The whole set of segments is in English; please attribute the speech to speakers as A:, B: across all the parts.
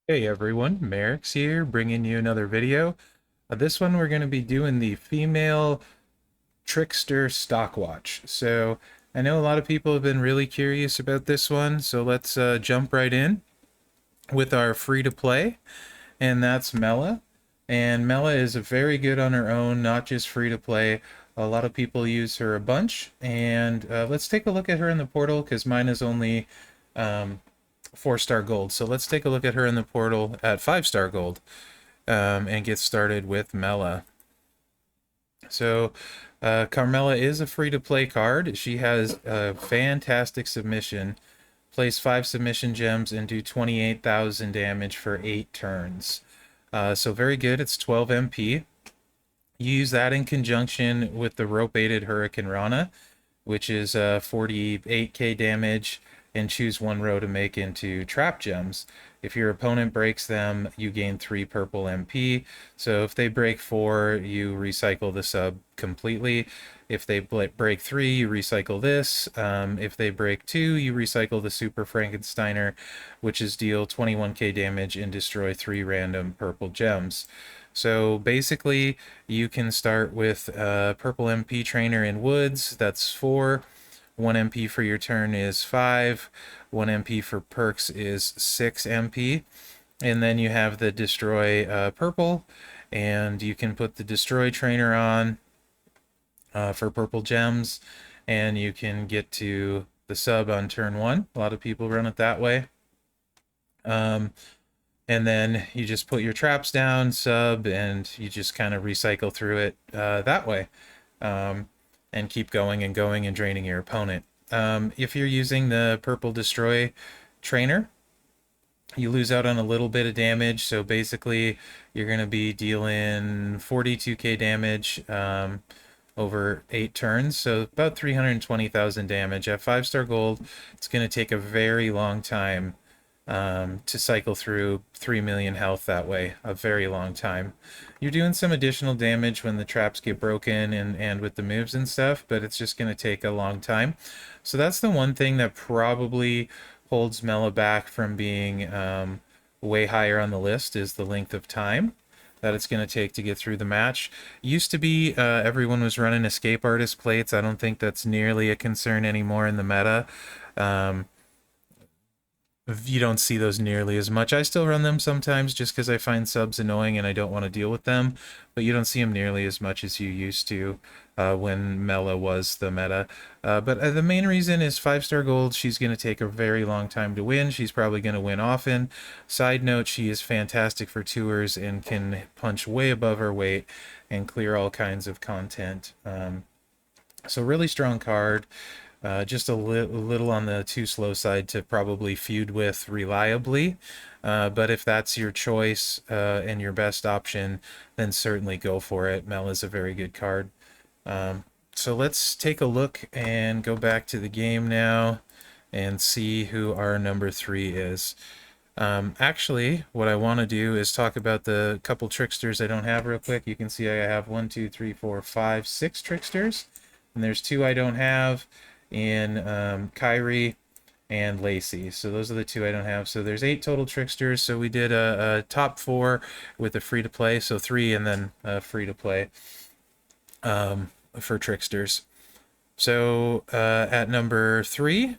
A: Hey everyone, Mherex here, bringing you another video. This one we're going to be doing the female Trickster stock watch. So I know a lot of people have been really curious about this one, so let's jump right in with our free to play, and that's Mela. And Mela is very good on her own, not just free to play. A lot of people use her a bunch, and let's take a look at her in the portal because mine is only um, 4-star gold. So let's take a look at her in the portal at 5-star gold and get started with Mela. So Carmela is a free-to-play card. She has a fantastic submission. Place 5 submission gems and do 28,000 damage for 8 turns. So very good. It's 12 MP. You use that in conjunction with the rope-aided Hurricane Rana, which is 48k damage, and choose one row to make into trap gems. If your opponent breaks them, you gain 3 purple MP. So if they break 4, you recycle the sub completely. If they break 3, you recycle this. If they break 2, you recycle the Super Frankensteiner, which is deal 21k damage and destroy 3 random purple gems. So basically, you can start with purple MP trainer in woods. That's 4. 1 MP for your turn is 5. 1 MP for perks is 6 MP. And then you have the destroy purple, and you can put the destroy trainer on for purple gems, and you can get to the sub on turn 1. A lot of people run it that way. And then you just put your traps down, sub, and you just kind of recycle through it that way. And keep going and going and draining your opponent. If you're using the purple destroy trainer, you lose out on a little bit of damage. So basically, you're going to be dealing 42k damage over 8 turns. So about 320,000 damage. At 5-star gold, it's going to take a very long time to cycle through 3 million health that way, a very long time. You're doing some additional damage when the traps get broken and with the moves and stuff, but it's just going to take a long time. So that's the one thing that probably holds Mela back from being way higher on the list, is the length of time that it's going to take to get through the match. Used to be everyone was running escape artist plates. I don't think that's nearly a concern anymore in the meta. You don't see those nearly as much. I still run them sometimes just because I find subs annoying and I don't want to deal with them, but you don't see them nearly as much as you used to when Mela was the meta. But the main reason is 5-star gold. She's going to take a very long time to win. She's probably going to win often. Side note, she is fantastic for tours and can punch way above her weight and clear all kinds of content. So really strong card. Just a little on the too slow side to probably feud with reliably. But if that's your choice and your best option, then certainly go for it. Mel is a very good card. So let's take a look and go back to the game now and see who our number 3 is. Actually, what I want to do is talk about the couple tricksters I don't have real quick. You can see I have 1, 2, 3, 4, 5, 6 tricksters, and there's 2 I don't have in Kyrie and Lacy. So those are the 2 I don't have. So there's 8 total tricksters. So we did a top 4 with the free to play. So 3 and then free to play for tricksters. So at number 3,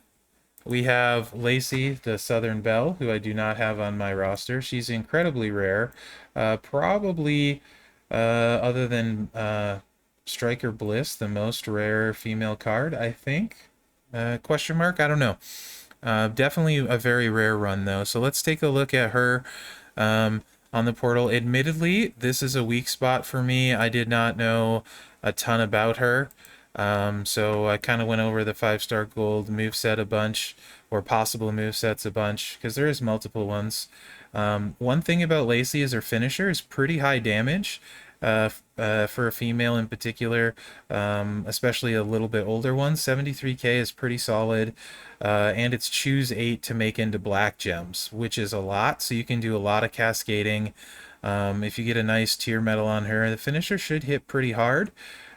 A: we have Lacy, the Southern Belle, who I do not have on my roster. She's incredibly rare. Probably, other than Striker Bliss, the most rare female card, I think. Question mark? I don't know. Definitely a very rare run, though. So let's take a look at her on the portal. Admittedly, this is a weak spot for me. I did not know a ton about her. So I kind of went over the 5-star gold moveset a bunch, or possible movesets a bunch, because there is multiple ones. One thing about Lacy is her finisher is pretty high damage. For a female in particular, especially a little bit older one. 73k is pretty solid, and it's choose 8 to make into black gems, which is a lot, so you can do a lot of cascading. If you get a nice tier metal on her, the finisher should hit pretty hard.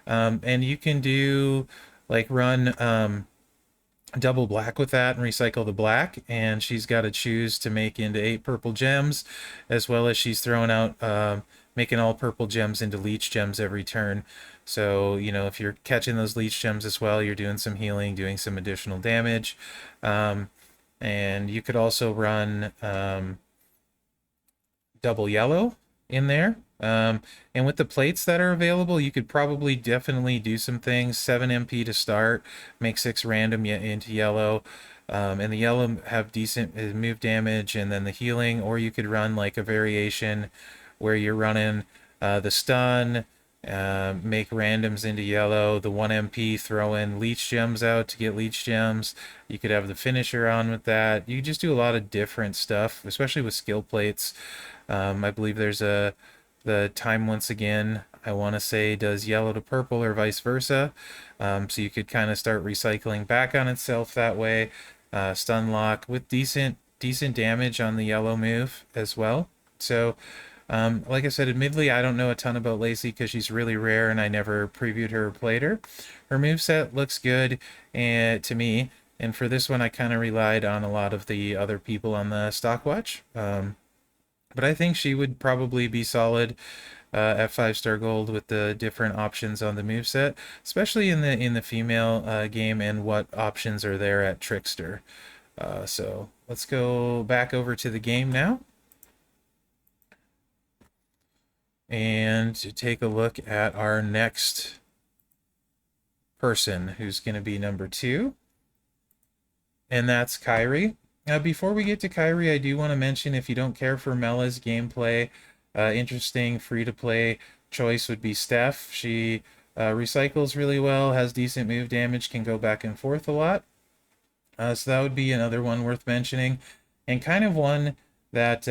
A: And you can do, like, run double black with that and recycle the black, and she's got to choose to make into 8 purple gems, as well as she's throwing out making all purple gems into leech gems every turn. So you know, if you're catching those leech gems as well, you're doing some healing, doing some additional damage. And you could also run double yellow in there. And with the plates that are available, you could probably definitely do some things. 7 MP to start, make 6 random into yellow. And the yellow have decent move damage and then the healing, or you could run like a variation where you're running the stun, make randoms into yellow, the 1 MP, throw in leech gems out to get leech gems. You could have the finisher on with that. You just do a lot of different stuff, especially with skill plates. I believe there's the time once again, I want to say, does yellow to purple or vice versa. So you could kind of start recycling back on itself that way. Stun lock with decent damage on the yellow move as well. So like I said, admittedly, I don't know a ton about Lacy because she's really rare and I never previewed her or played her. Her moveset looks good to me, and for this one I kind of relied on a lot of the other people on the stock watch. But I think she would probably be solid at 5-star gold with the different options on the moveset, especially in the female game and what options are there at Trickster. So let's go back over to the game now and take a look at our next person, who's going to be number 2, and that's Kyrie. Before we get to Kyrie, I do want to mention, if you don't care for Mela's gameplay, interesting free-to-play choice would be Steph. She recycles really well, has decent move damage, can go back and forth a lot. So that would be another one worth mentioning, and kind of one that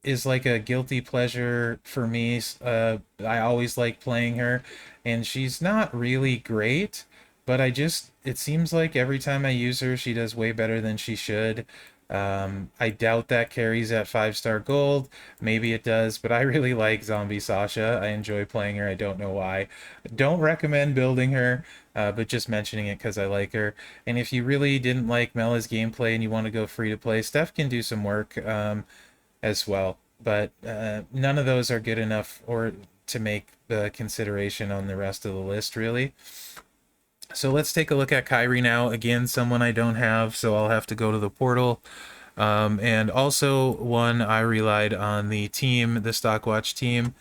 A: is like a guilty pleasure for me. I always like playing her, and she's not really great, but it seems like every time I use her, she does way better than she should. I doubt that carries at 5-star gold. Maybe it does, but I really like Zombie Sasha. I enjoy playing her. I don't know why. Don't recommend building her, but just mentioning it because I like her. And if you really didn't like Mela's gameplay and you want to go free to play, Steph can do some work as well. But none of those are good enough or to make the consideration on the rest of the list, really. So let's take a look at Kyrie now. Again, someone I don't have, so I'll have to go to the portal. And also one I relied on the team, the Stockwatch team,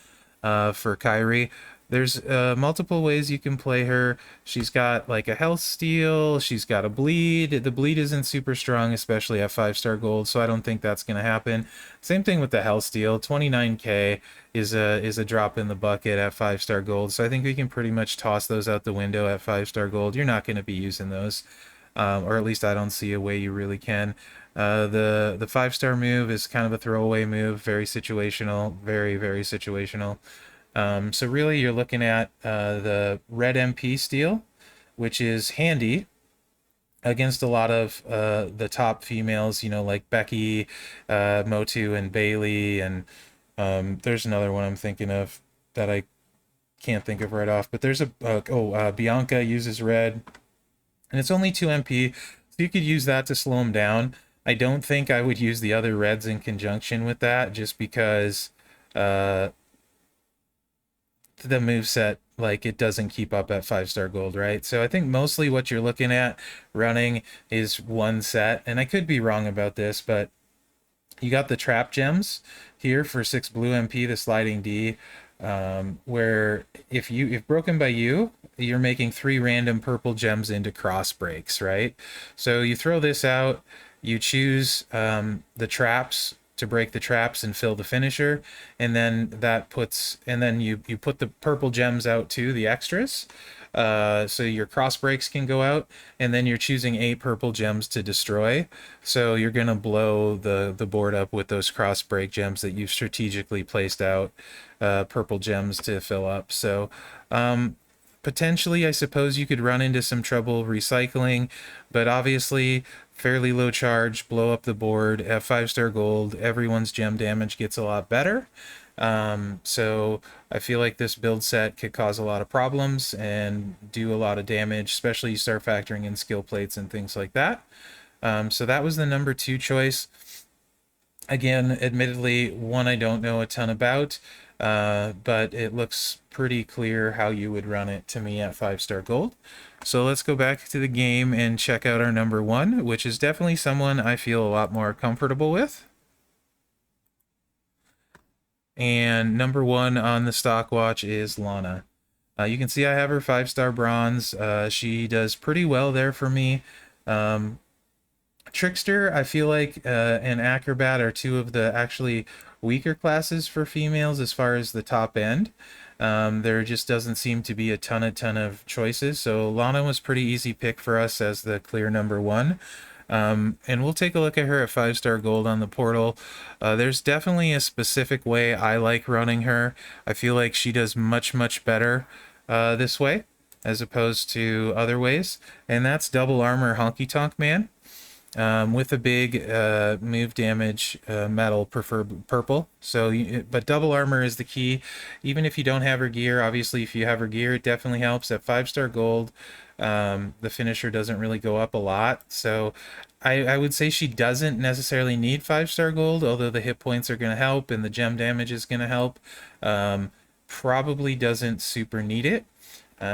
A: for Kyrie. There's multiple ways you can play her. She's got like a health steal. She's got a bleed. The bleed isn't super strong, especially at 5-star gold, so I don't think that's going to happen. Same thing with the health steal. 29k is a drop in the bucket at 5-star gold, so I think we can pretty much toss those out the window at 5-star gold. You're not going to be using those, or at least I don't see a way you really can. The 5-star move is kind of a throwaway move, very situational, very situational. So really you're looking at the red MP steal, which is handy against a lot of the top females, you know, like Becky, Motu, and Bailey, and there's another one I'm thinking of that I can't think of right off, but there's Bianca uses red, and it's only 2 MP, so you could use that to slow them down. I don't think I would use the other reds in conjunction with that, just because the moveset, like, it doesn't keep up at 5-star gold, right? So I think mostly what you're looking at running is one set, and I could be wrong about this, but you got the trap gems here for 6 blue MP, the sliding D, where if broken by you, you're making 3 random purple gems into cross breaks, right? So you throw this out, you choose the traps to break the traps and fill the finisher, and then you put the purple gems out too, the extras, so your cross breaks can go out, and then you're choosing 8 purple gems to destroy, so you're gonna blow the board up with those cross break gems that you've strategically placed out purple gems to fill up. So potentially I suppose you could run into some trouble recycling, but obviously fairly low charge, blow up the board at 5-star gold, everyone's gem damage gets a lot better, So I feel like this build set could cause a lot of problems and do a lot of damage, especially you start factoring in skill plates and things like that. So that was the number 2 choice. Again, admittedly, one I don't know a ton about, but it looks pretty clear how you would run it to me at 5-star gold. So let's go back to the game and check out our number 1, which is definitely someone I feel a lot more comfortable with. And number 1 on the stock watch is Lana. You can see I have her 5-star bronze. She does pretty well there for me. Trickster, I feel like, and Acrobat are two of the actually weaker classes for females as far as the top end. There just doesn't seem to be a ton of choices. So Lana was pretty easy pick for us as the clear number 1. And we'll take a look at her at 5-star gold on the portal. There's definitely a specific way I like running her. I feel like she does much better this way as opposed to other ways. And that's double armor honky tonk man. With a big move damage metal, prefer purple. So, but double armor is the key. Even if you don't have her gear, obviously, if you have her gear, it definitely helps. At 5-star gold, the finisher doesn't really go up a lot. So, I would say she doesn't necessarily need 5-star gold, although the hit points are going to help and the gem damage is going to help. Probably doesn't super need it.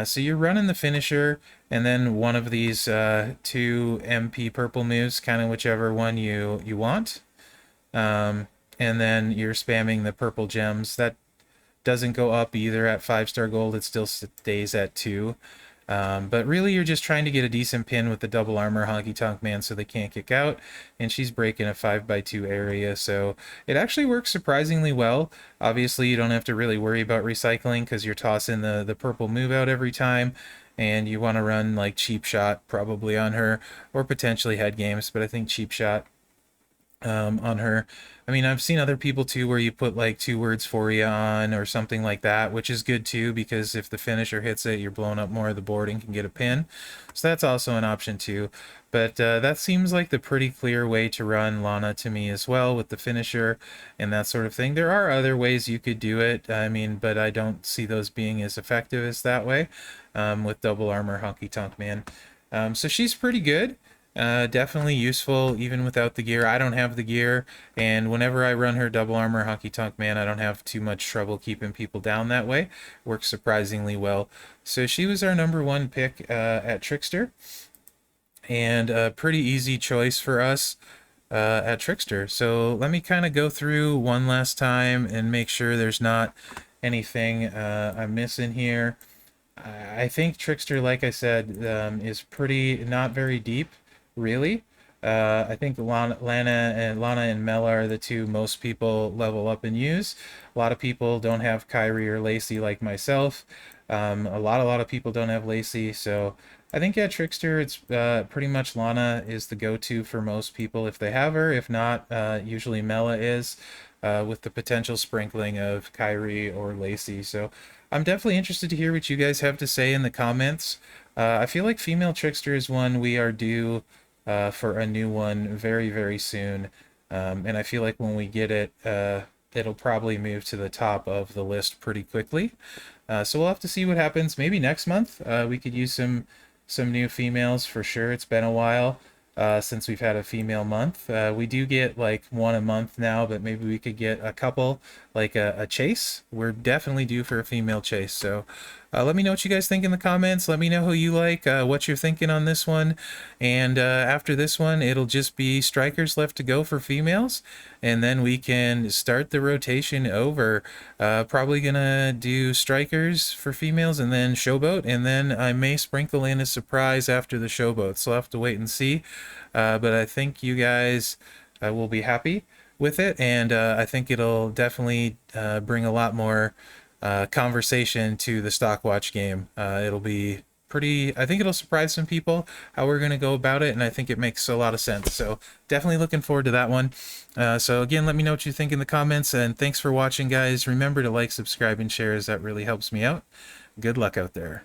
A: So you're running the finisher and then one of these 2 MP purple moves, kind of whichever one you want. And then you're spamming the purple gems. That doesn't go up either at 5-star gold. It still stays at 2. But really, you're just trying to get a decent pin with the double armor honky tonk man so they can't kick out. And she's breaking a 5x2 area, so it actually works surprisingly well. Obviously, you don't have to really worry about recycling because you're tossing the purple move out every time. And you want to run like cheap shot probably on her, or potentially head games, but I think cheap shot on her. I mean, I've seen other people too where you put like 2 words for you on or something like that, which is good too, because if the finisher hits it, you're blowing up more of the board and can get a pin. So that's also an option too. But that seems like the pretty clear way to run Lana to me as well, with the finisher and that sort of thing. There are other ways you could do it, I mean, but I don't see those being as effective as that way with double armor honky tonk man. So she's pretty good. Definitely useful even without the gear. I don't have the gear, and whenever I run her double armor honky tonk man, I don't have too much trouble keeping people down that way. Works surprisingly well. So she was our number 1 pick at Trickster, and a pretty easy choice for us at Trickster. So let me kind of go through one last time and make sure there's not anything I'm missing here. I think Trickster, like I said, is pretty not very deep, really. I think Lana and Mela are the 2 most people level up and use. A lot of people don't have Kyrie or Lacy like myself. A lot of people don't have Lacy, so I think yeah, Trickster, it's pretty much Lana is the go-to for most people if they have her. If not, usually Mela is, with the potential sprinkling of Kyrie or Lacy. So I'm definitely interested to hear what you guys have to say in the comments. I feel like female Trickster is one we are due for a new one very soon. And I feel like when we get it, it'll probably move to the top of the list pretty quickly. So we'll have to see what happens. Maybe next month we could use some new females for sure. It's been a while since we've had a female month. We do get like 1 a month now, but maybe we could get a couple, like a chase. We're definitely due for a female chase. So let me know what you guys think in the comments. Let me know who you like, what you're thinking on this one. And after this one, it'll just be strikers left to go for females. And then we can start the rotation over. Probably gonna do strikers for females and then showboat. And then I may sprinkle in a surprise after the showboat. So I'll have to wait and see. But I think you guys will be happy with it. And I think it'll definitely bring a lot more conversation to the stock watch game. It'll be pretty, I think it'll surprise some people how we're going to go about it, and I think it makes a lot of sense. So definitely looking forward to that one. So again, let me know what you think in the comments, and thanks for watching, guys. Remember to like, subscribe, and share, as that really helps me out. Good luck out there.